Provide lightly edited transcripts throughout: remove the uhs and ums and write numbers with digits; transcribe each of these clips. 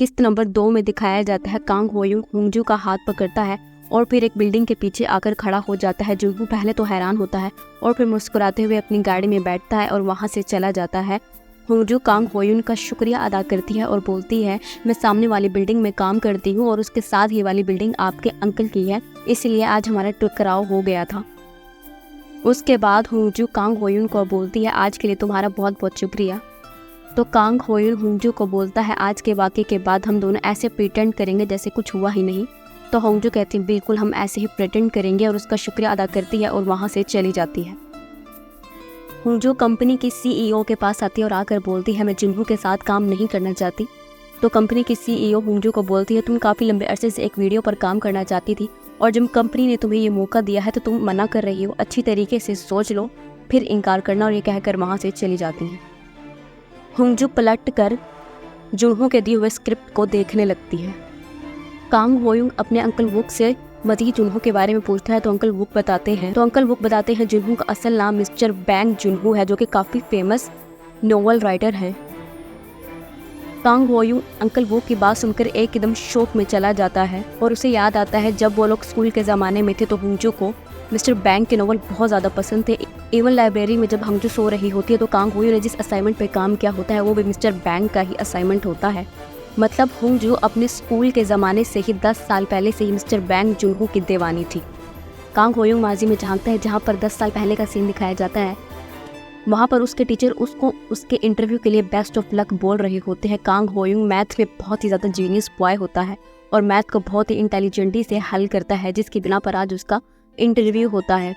किस्त नंबर 2 में दिखाया जाता है कांग होयुंग होंगजू का हाथ पकड़ता है और फिर एक बिल्डिंग के पीछे आकर खड़ा हो जाता है। जुनहो पहले तो हैरान होता है और फिर मुस्कुराते हुए अपनी गाड़ी में बैठता है और वहाँ से चला जाता है। होंगजू कांग होयुन का शुक्रिया अदा करती है और बोलती है, मैं सामने वाली बिल्डिंग में काम करती हूँ और उसके साथ ही वाली बिल्डिंग आपके अंकल की है, इसलिए आज हमारा टकराव हो गया था। उसके बाद होंगजू कांग होयुन को बोलती है, आज के लिए तुम्हारा बहुत बहुत शुक्रिया। तो कांग होयुन होंगजू को बोलता है, आज के वाक़े के बाद हम दोनों ऐसे प्रिटेंड करेंगे जैसे कुछ हुआ ही नहीं। तो होंगजू कहती है, बिल्कुल हम ऐसे ही प्रिटेंड करेंगे, और उसका शुक्रिया अदा करती है और वहाँ से चली जाती है। होंगजू कंपनी की CEO के पास आती है और आकर बोलती है, मैं जुनहो के साथ काम नहीं करना चाहती। तो कंपनी की CEO होंगजू को बोलती है, तुम काफ़ी लंबे अरसे से एक वीडियो पर काम करना चाहती थी और जब कंपनी ने तुम्हें ये मौका दिया है तो तुम मना कर रही हो, अच्छी तरीके से सोच लो फिर इनकार करना। और ये कहकर वहाँ से चली जाती हैं। होंगजू पलट कर जुनहो के दिए हुए स्क्रिप्ट को देखने लगती है। कांग होयुंग अपने अंकल वुक से मजीद जुनहो के बारे में पूछता है तो अंकल वुक बताते हैं जुनहो का असल नाम मिस्टर बैंग जुनहो है, जो कि काफ़ी फेमस नोवेल राइटर है। कांग होयुंग अंकल वुक की बात सुनकर एकदम शौक में चला जाता है और उसे याद आता है जब वो लोग स्कूल के ज़माने में थे तो होंगजू को मिस्टर बैंग के नोवेल बहुत ज़्यादा पसंद थे। इवन लाइब्रेरी में जब होंगजू सो रही होती है तो कांग होयुंग ने जिस असाइनमेंट पे काम किया होता है वो भी मिस्टर बैंग का ही असाइनमेंट होता है। मतलब होंगजू अपने स्कूल के ज़माने से ही 10 साल पहले से ही मिस्टर बैंग जुनहो की दीवानी थी। कांग होयुंग माजी में झांकता है जहाँ पर 10 साल पहले का सीन दिखाया जाता है। वहाँ पर उसके टीचर उसको उसके इंटरव्यू के लिए बेस्ट ऑफ लक बोल रहे होते हैं। कांग होयुंग मैथ में बहुत ही ज़्यादा जीनियस बॉय होता है और मैथ को बहुत ही इंटेलिजेंटली से हल करता है, जिसकी बिना पर आज उसका इंटरव्यू होता है।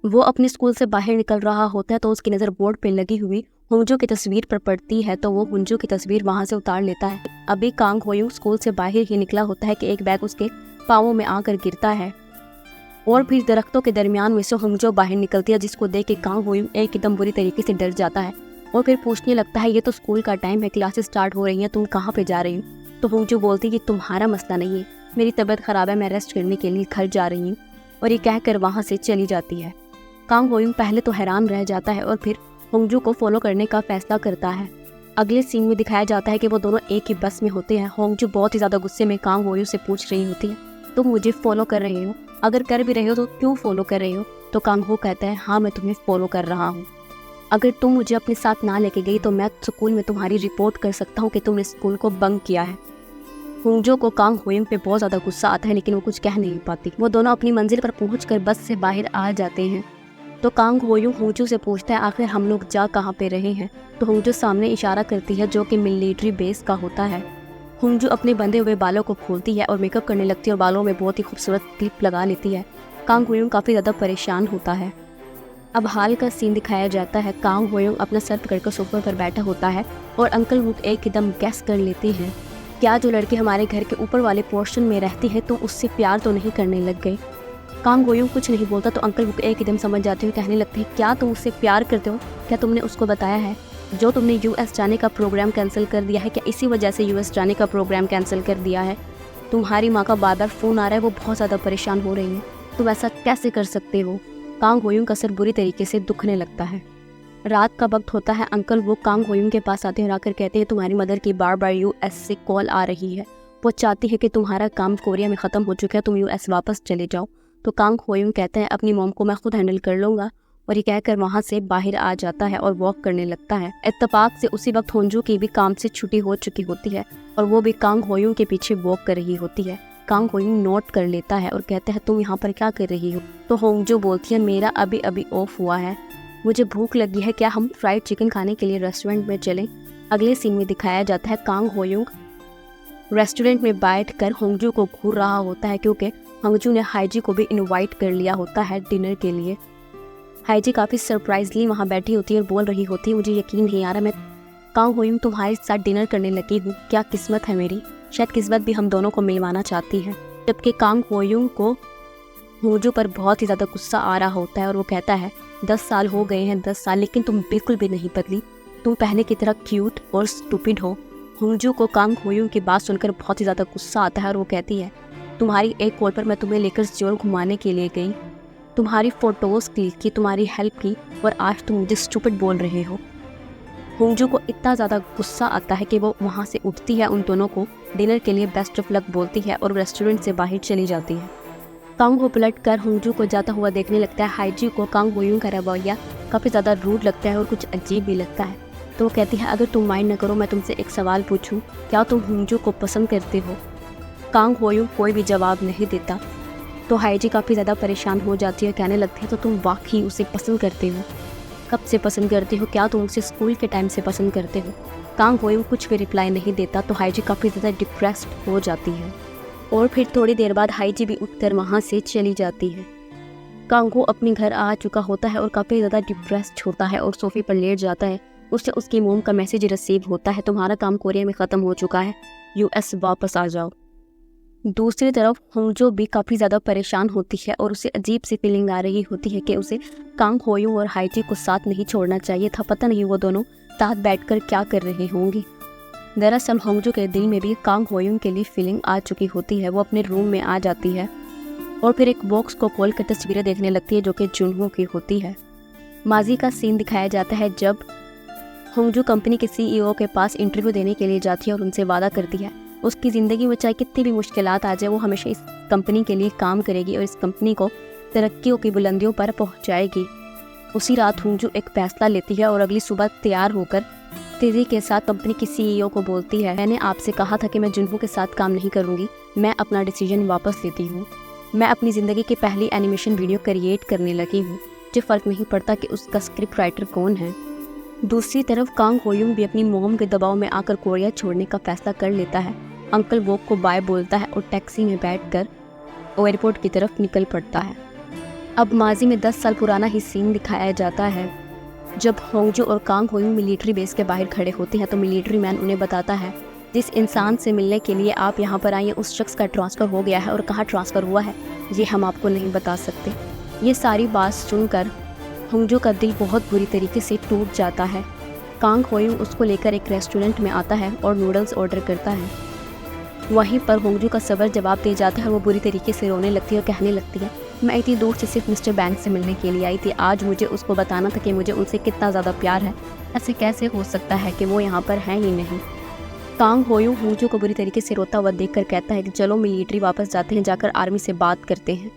वो अपने स्कूल से बाहर निकल रहा होता है तो उसकी नज़र बोर्ड पे लगी हुई होंगजू की तस्वीर पर पड़ती है, तो वो होंगजू की तस्वीर वहाँ से उतार लेता है। अभी कांग होयुंग स्कूल से बाहर ही निकला होता है कि एक बैग उसके पाँवों में आकर गिरता है और फिर दरख्तों के दरमियान में से होंगजू बाहर निकलती है, जिसको देख के कांग होयुंग एकदम बुरी तरीके से डर जाता है और फिर पूछने लगता है, ये तो स्कूल का टाइम है, क्लासेस स्टार्ट हो रही हैं, तुम कहाँ पे जा रही हो? तो होंगजू बोलती है कि तुम्हारा मसला नहीं है, मेरी तबीयत ख़राब है, मैं रेस्ट करने के लिए घर जा रही हूँ, और ये कहकर वहाँ से चली जाती है। कांग होयुंग पहले तो हैरान रह जाता है और फिर होंगजू को फॉलो करने का फैसला करता है। अगले सीन में दिखाया जाता है कि वो दोनों एक ही बस में होते हैं। होंगजू बहुत ही ज़्यादा गुस्से में कांग होयुंग से पूछ रही होती है, तुम मुझे फॉलो कर रहे हो? अगर कर भी रहे हो तो क्यों फॉलो कर रहे हो? तो कांग हो कहता है, हाँ मैं तुम्हें फॉलो कर रहा हूँ, अगर तुम मुझे अपने साथ ना लेके गई तो मैं स्कूल में तुम्हारी रिपोर्ट कर सकता हूँ कि तुमने स्कूल को बंक किया है। होंगजू को कांग होयुंग पे बहुत ज़्यादा गुस्सा आता है लेकिन वो कुछ कह नहीं पाती। वो दोनों अपनी मंजिल पर पहुँच बस से बाहर आ जाते हैं। तो कांग होयुंग होंगजू से पूछता है, आखिर हम लोग जा कहाँ पे रहे हैं? तो होंगजू सामने इशारा करती है जो कि मिलिट्री बेस का होता है। होंगजू अपने बंधे हुए बालों को खोलती है और मेकअप करने लगती है और बालों में बहुत ही खूबसूरत क्लिप लगा लेती है। कांग होयुंग काफ़ी ज़्यादा परेशान होता है। अब हाल का सीन दिखाया जाता है। कांग होयुंग अपना सर पकड़कर सोफे पर बैठा होता है और अंकल वुक एकदम गैस कर लेते हैं, क्या जो लड़की हमारे घर के ऊपर वाले पोर्शन में रहती है तो उससे प्यार तो नहीं करने लग गए? कांग होयुंग कुछ नहीं बोलता तो अंकल वुक एकदम समझ जाते हुए कहने लगते हैं, क्या तुम उससे प्यार करते हो? क्या तुमने उसको बताया है जो तुमने US जाने का प्रोग्राम कैंसिल कर दिया है? क्या इसी वजह से US जाने का प्रोग्राम कैंसिल कर दिया है? तुम्हारी माँ का बार बार फ़ोन आ रहा है, वो बहुत ज़्यादा परेशान हो रही है, तुम ऐसा कैसे कर सकते हो? कांग होयुंग का सर बुरी तरीके से दुखने लगता है। रात का वक्त होता है। अंकल वो कांग होयुंग के पास आते हैं और आकर कहते हैं, तुम्हारी मदर की बार बार US से कॉल आ रही है, वो चाहती है कि तुम्हारा काम कोरिया में ख़त्म हो चुका है, तुम US वापस चले जाओ। तो कांग होयुंग कहते हैं, अपनी मॉम को मैं खुद हैंडल कर लूँगा, और ये कहकर वहाँ से बाहर आ जाता है और वॉक करने लगता है। इत्तेफाक से उसी वक्त होंगजू की भी काम से छुट्टी हो चुकी होती है और वो भी कांग होयुंग के पीछे वॉक कर रही होती है। कांग होयुंग नोट कर लेता है और कहता है, तुम यहाँ पर क्या कर रही हो? तो होंगजू बोलती है, मेरा अभी अभी ऑफ हुआ है, मुझे भूख लगी है, क्या हम फ्राइड चिकन खाने के लिए रेस्टोरेंट में चलें? अगले सीन में दिखाया जाता है कांग होयुंग रेस्टोरेंट में बैठकर होंगजू को घूर रहा होता है, क्योंकि होंगजू ने हाईजी को भी इनवाइट कर लिया होता है डिनर के लिए। हाईजी काफ़ी सरप्राइजली वहाँ बैठी होती है और बोल रही होती है, मुझे यकीन नहीं आ रहा मैं कांग होयुंग तुम्हारे साथ डिनर करने लगी हूँ, क्या किस्मत है मेरी, शायद किस्मत भी हम दोनों को मिलवाना चाहती है। जबकि कांग होयुंग को होंगजू पर बहुत ही ज़्यादा गुस्सा आ रहा होता है और वो कहता है, 10 साल हो गए हैं, 10 साल, लेकिन तुम बिल्कुल भी नहीं बदली, तुम पहले की तरह क्यूट और स्टूपिड हो। होंगजू को कांग होयुंग की बात सुनकर बहुत ही ज़्यादा गुस्सा आता है और वो कहती है, तुम्हारी एक कॉल पर मैं तुम्हें लेकर सियोल घुमाने के लिए गई, तुम्हारी फ़ोटोज़ क्लिक की, तुम्हारी हेल्प की, और आज तुम मुझे स्टूपिड बोल रहे हो। होंजू को इतना ज़्यादा गुस्सा आता है कि वो वहाँ से उठती है, उन दोनों को डिनर के लिए बेस्ट ऑफ लक बोलती है और रेस्टोरेंट से बाहर चली जाती है। कांग हो पलट कर होंजू को जाता हुआ देखने लगता है। हाईजी को कांग होयूं का रवैया काफ़ी ज़्यादा रूड लगता है और कुछ अजीब भी लगता है, तो वो कहती है अगर तुम माइंड न करो मैं तुमसे एक सवाल पूछूं, क्या तुम होंजू को पसंद करते हो? कांग होयूं कोई भी जवाब नहीं देता, तो हाईजी काफ़ी ज़्यादा परेशान हो जाती है, कहने लगती है तो तुम वाकई उसे पसंद करते हो? कब से पसंद करते हो? क्या तुम उसे स्कूल के टाइम से पसंद करते हो? कांग होयूं कुछ भी रिप्लाई नहीं देता, तो हाईजी काफ़ी ज़्यादा डिप्रेस्ड हो जाती है और फिर थोड़ी देर बाद हाईजी भी उठकर वहाँ से चली जाती है। कांग हो अपने घर आ चुका होता है और काफ़ी ज़्यादा डिप्रेस्ड होता है और सोफे पर लेट जाता है। उससे उसकी मोम का मैसेज रिसीव होता है, तुम्हारा काम कोरिया में ख़त्म हो चुका है, यूएस वापस आ जाओ। दूसरी तरफ होंजो भी काफ़ी ज़्यादा परेशान होती है और उसे अजीब सी फीलिंग आ रही होती है कि उसे कांग होयूं और हाईजी को साथ नहीं छोड़ना चाहिए था, पता नहीं वो दोनों साथ बैठकर क्या कर रहे होंगे। दरअसल होंजो के दिल में भी कांग होयूं के लिए फीलिंग आ चुकी होती है। वो अपने रूम में आ जाती है और फिर एक बॉक्स को खोल कर तस्वीरें देखने लगती है जो कि जुनहो की होती है। माजी का सीन दिखाया जाता है जब होंजो कंपनी के सीईओ के पास इंटरव्यू देने के लिए जाती है और उनसे वादा करती है उसकी ज़िंदगी में चाहे कितनी भी मुश्किलात आ जाए वो हमेशा इस कंपनी के लिए काम करेगी और इस कंपनी को तरक्कियों की बुलंदियों पर पहुंचाएगी। उसी रात होंजो एक फैसला लेती है और अगली सुबह तैयार होकर तेजी के साथ कंपनी की सीईओ को बोलती है, मैंने आपसे कहा था कि मैं जुनहो के साथ काम नहीं करूंगी, मैं अपना डिसीजन वापस लेती हूँ। मैं अपनी ज़िंदगी की पहली एनिमेशन वीडियो क्रिएट करने लगी हूँ, मुझे फ़र्क नहीं पड़ता कि उसका स्क्रिप्ट राइटर कौन है। दूसरी तरफ कांग होयूं भी अपनी मोम के दबाव में आकर कोरिया छोड़ने का फैसला कर लेता है। अंकल वोक को बाय बोलता है और टैक्सी में बैठकर एयरपोर्ट की तरफ निकल पड़ता है। अब माजी में 10 साल पुराना ही सीन दिखाया जाता है। जब होंजो और कांग होयूं मिलिट्री बेस के बाहर खड़े होते हैं तो मिलिट्री मैन उन्हें बताता है, जिस इंसान से मिलने के लिए आप यहाँ पर आए उस शख्स का ट्रांसफ़र हो गया है और कहाँ ट्रांसफ़र हुआ है ये हम आपको नहीं बता सकते। ये सारी बात सुनकर होंजो का दिल बहुत बुरी तरीके से टूट जाता है। कांग होयूं उसको लेकर एक रेस्टोरेंट में आता है और नूडल्स ऑर्डर करता है। वहीं पर होंजो का सबर जवाब दे जाता है, वो बुरी तरीके से रोने लगती है और कहने लगती है, मैं इतनी दूर से सिर्फ मिस्टर बैंक से मिलने के लिए आई थी, आज मुझे उसको बताना था कि मुझे उनसे कितना ज़्यादा प्यार है, ऐसे कैसे हो सकता है कि वो यहाँ पर है ही नहीं। कांग होयूं होंजो को बुरी तरीके से रोता हुआ देखकर कहता है कि चलो मिलिट्री वापस जाते हैं, जाकर आर्मी से बात करते हैं।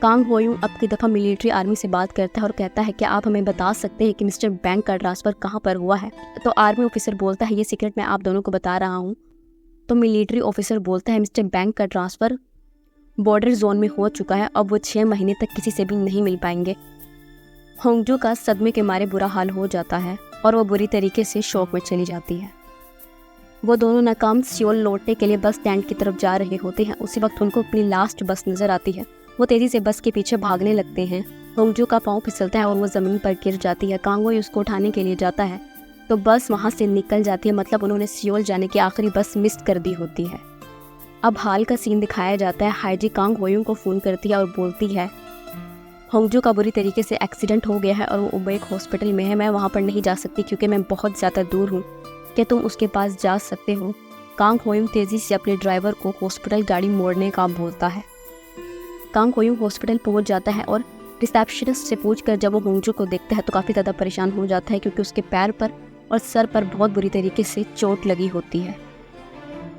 कांग होयूं अब की दफ़ा मिलिट्री आर्मी से बात करता है और कहता है कि आप हमें बता सकते हैं कि मिस्टर बैंक का ट्रांसफ़र कहाँ पर हुआ है। तो आर्मी ऑफिसर बोलता है ये सीक्रेट मैं आप दोनों को बता रहा हूँ। तो मिलिट्री ऑफिसर बोलता है मिस्टर बैंक का ट्रांसफ़र बॉर्डर जोन में हो चुका है, अब वो 6 महीने तक किसी से भी नहीं मिल पाएंगे। होंजो का सदमे के मारे बुरा हाल हो जाता है और वो बुरी तरीके से शौक में चली जाती है। वो दोनों नाकाम सियोल लौटने के लिए बस स्टैंड की तरफ जा रहे होते हैं। उसी वक्त उनको अपनी लास्ट बस नज़र आती है। वो तेज़ी से बस के पीछे भागने लगते हैं। होंजो का पाँव फिसलता है और वो ज़मीन पर गिर जाती है। कांग होयूं उसको उठाने के लिए जाता है तो बस वहाँ से निकल जाती है, मतलब उन्होंने सियोल जाने की आखिरी बस मिस कर दी होती है। अब हाल का सीन दिखाया जाता है। हाईजी कांग होयूं को फ़ोन करती है और बोलती है होंजो का बुरी तरीके से एक्सीडेंट हो गया है और वो एक हॉस्पिटल में है, मैं वहाँ पर नहीं जा सकती क्योंकि मैं बहुत ज़्यादा दूर हूँ, क्या तुम उसके पास जा सकते हो? कांग होयूं तेज़ी से अपने ड्राइवर को हॉस्पिटल गाड़ी मोड़ने का बोलता है। कांग होयूं हॉस्पिटल पहुँच जाता है और रिसेप्शनिस्ट से पूछकर जब वो होंजो को देखता है तो काफ़ी ज़्यादा परेशान हो जाता है क्योंकि उसके पैर पर और सर पर बहुत बुरी तरीके से चोट लगी होती है।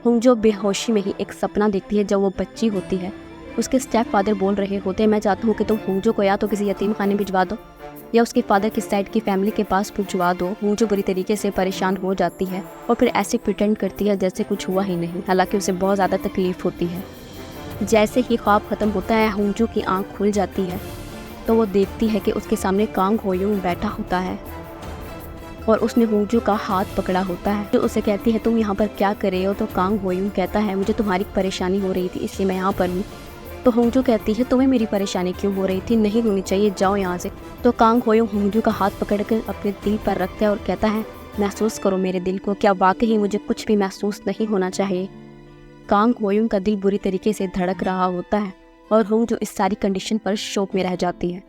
होंजो बेहोशी में ही एक सपना देखती है जब वो बच्ची होती है। उसके स्टेप फादर बोल रहे होते हैं, मैं चाहता हूँ कि तुम होंजो को या तो किसी यतीम खाने भिजवा दो या उसके फादर की साइड की फैमिली के पास भिजवा दो। होंजो बुरी तरीके से परेशान हो जाती है और फिर ऐसे प्रिटेंड करती है जैसे कुछ हुआ ही नहीं, हालांकि उसे बहुत ज़्यादा तकलीफ होती है। जैसे ही ख्वाब ख़त्म होता है होंजो की आँख खुल जाती है तो वो देखती है कि उसके सामने कांग होयूं बैठा होता है और उसने होंजो का हाथ पकड़ा होता है। जो उसे कहती है तुम यहाँ पर क्या कर रहे हो? तो कांग होयूं कहता है मुझे तुम्हारी परेशानी हो रही थी इसलिए मैं यहाँ पर हूँ। तो होंजो कहती है तुम्हें मेरी परेशानी क्यों हो रही थी? नहीं होनी चाहिए, जाओ यहाँ से। तो कांग होयूं होंजो का हाथ पकड़कर अपने दिल पर रखता है और कहता है महसूस करो मेरे दिल को, क्या वाकई मुझे कुछ भी महसूस नहीं होना चाहिए? कांग होयूं का दिल बुरी तरीके से धड़क रहा होता है और होंजो इस सारी कंडीशन पर शॉक में रह जाती है।